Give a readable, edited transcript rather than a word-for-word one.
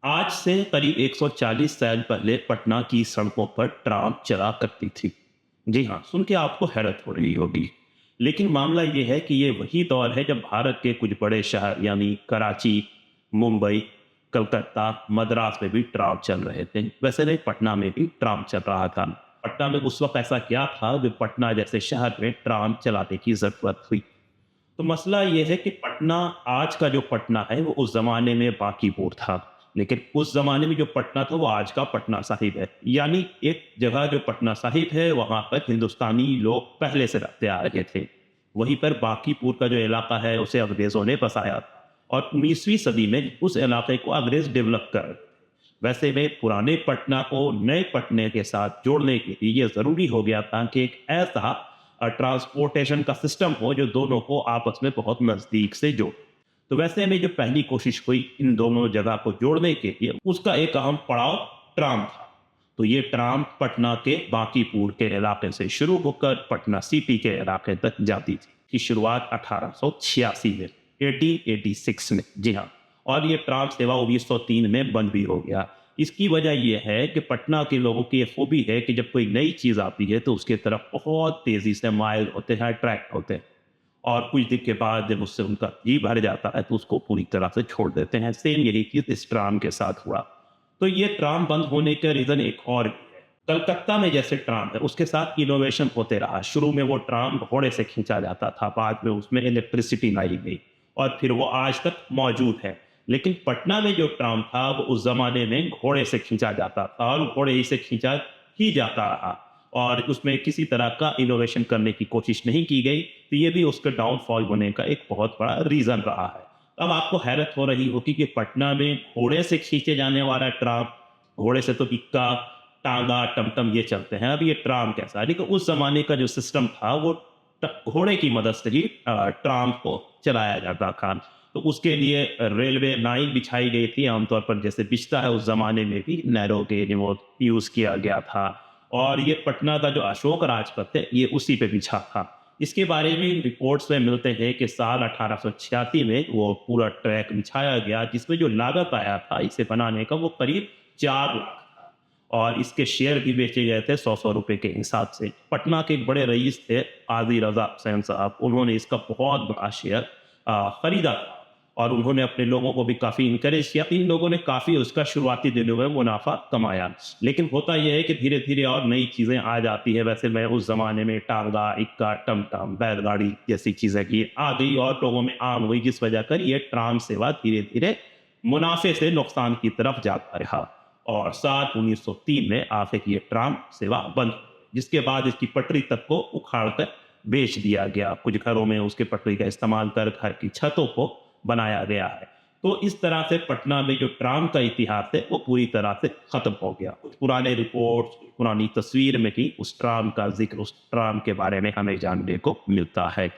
आज से करीब 140 साल पहले पटना की सड़कों पर ट्राम चला करती थी। जी हाँ, सुन के आपको हैरत हो रही होगी। लेकिन मामला ये है कि ये वही दौर है जब भारत के कुछ बड़े शहर यानी कराची, मुंबई, कलकत्ता, मद्रास में भी ट्राम चल रहे थे। वैसे नहीं, पटना में भी ट्राम चल रहा था। पटना में उस वक्त ऐसा क्या था कि पटना जैसे शहर में ट्राम चलाने की जरूरत हुई। तो मसला ये है कि पटना, आज का जो पटना है वो उस जमाने में बांकीपुर था। लेकिन उस जमाने में जो पटना था वो आज का पटना साहिब है। यानी एक जगह जो पटना साहिब है वहां पर हिंदुस्तानी लोग पहले से रहते आ रहे थे। वहीं पर बांकीपुर का जो इलाका है उसे अंग्रेजों ने बसाया और 19वीं सदी में उस इलाके को अंग्रेज डेवलप कर रहे थे। वैसे में पुराने पटना को नए पटने के साथ जोड़ने के लिए ये जरूरी हो गया था कि एक ऐसा ट्रांसपोर्टेशन का सिस्टम हो जो दोनों को आपस में बहुत नजदीक से जोड़े। तो वैसे में जो पहली कोशिश हुई इन दोनों जगह को जोड़ने के लिए, उसका एक अहम पड़ाव ट्राम था। तो ये ट्राम पटना के बांकीपुर के इलाके से शुरू होकर पटना सिटी के इलाके तक जाती थी। की शुरुआत 1886 में, 1886 में, जी हाँ। और ये ट्राम सेवा 1903 में बंद भी हो गया। इसकी वजह यह है कि पटना के लोगों की ये खूबी है कि जब कोई नई चीज आती है तो उसके तरफ बहुत तेजी से माइल होते हैं, अट्रैक्ट होते हैं। और कुछ दिन के बाद जब उससे उनका जी भर जाता है तो उसको पूरी तरह से छोड़ देते हैं। सेम यही चीज इस ट्राम के साथ हुआ। तो ये ट्राम बंद होने का रीजन एक और भी है। कलकत्ता में जैसे ट्राम है उसके साथ इनोवेशन होते रहा। शुरू में वो ट्राम घोड़े से खींचा जाता था, बाद में उसमें इलेक्ट्रिसिटी लाई गई और फिर वो आज तक मौजूद है। लेकिन पटना में जो ट्राम था वो उस जमाने में घोड़े से खींचा जाता था और घोड़े ही से खींचा ही जाता रहा और उसमें किसी तरह का इनोवेशन करने की कोशिश नहीं की गई। तो ये भी उसके डाउनफॉल होने का एक बहुत बड़ा रीजन रहा है। अब आपको हैरत हो रही होगी कि पटना में घोड़े से खींचे जाने वाला ट्राम, घोड़े से तो इक्का, टांगा, टमटम ये चलते हैं, अब ये ट्राम कैसा है। लेकिन उस जमाने का जो सिस्टम था वो घोड़े की मदद से ही ट्राम को चलाया जाता था। तो उसके लिए रेलवे लाइन बिछाई गई थी, आमतौर पर जैसे बिछता है उस जमाने में भी नैरो गेज वो यूज किया गया था। और ये पटना का जो अशोक राजपथ है ये उसी पे बिछा था। इसके बारे में रिपोर्ट्स में मिलते हैं कि साल 1886 में वो पूरा ट्रैक बिछाया गया, जिसमें जो लागत आया था इसे बनाने का वो करीब 4 लाख था। और इसके शेयर भी बेचे गए थे 100-100 रुपए के हिसाब से। पटना के एक बड़े रईस थे आदि रजा हुसैन साहब, उन्होंने इसका बहुत बड़ा शेयर खरीदा था और उन्होंने अपने लोगों को भी काफी इनकरेज किया। इन लोगों ने काफी उसका शुरुआती दिनों में मुनाफा कमाया। लेकिन होता यह है कि धीरे धीरे और नई चीजें आ जाती है। वैसे मैं उस जमाने में टांगा, इक्का, टमटम, बैलगाड़ी जैसी चीजें की आ गई और लोगों में आम हुई, जिस वजह कर ये ट्राम सेवा धीरे धीरे मुनाफे से नुकसान की तरफ जाता रहा। और साल 1903 में आखिर ये ट्राम सेवा बंद, जिसके बाद इसकी पटरी तक को उखाड़ कर बेच दिया गया। कुछ घरों में उसके पटरी का इस्तेमाल कर घर की छतों को बनाया गया है। तो इस तरह से पटना में जो ट्राम का इतिहास है वो पूरी तरह से खत्म हो गया। कुछ पुराने रिपोर्ट्स, पुरानी तस्वीर में ही उस ट्राम का जिक्र, उस ट्राम के बारे में हमें जानने को मिलता है।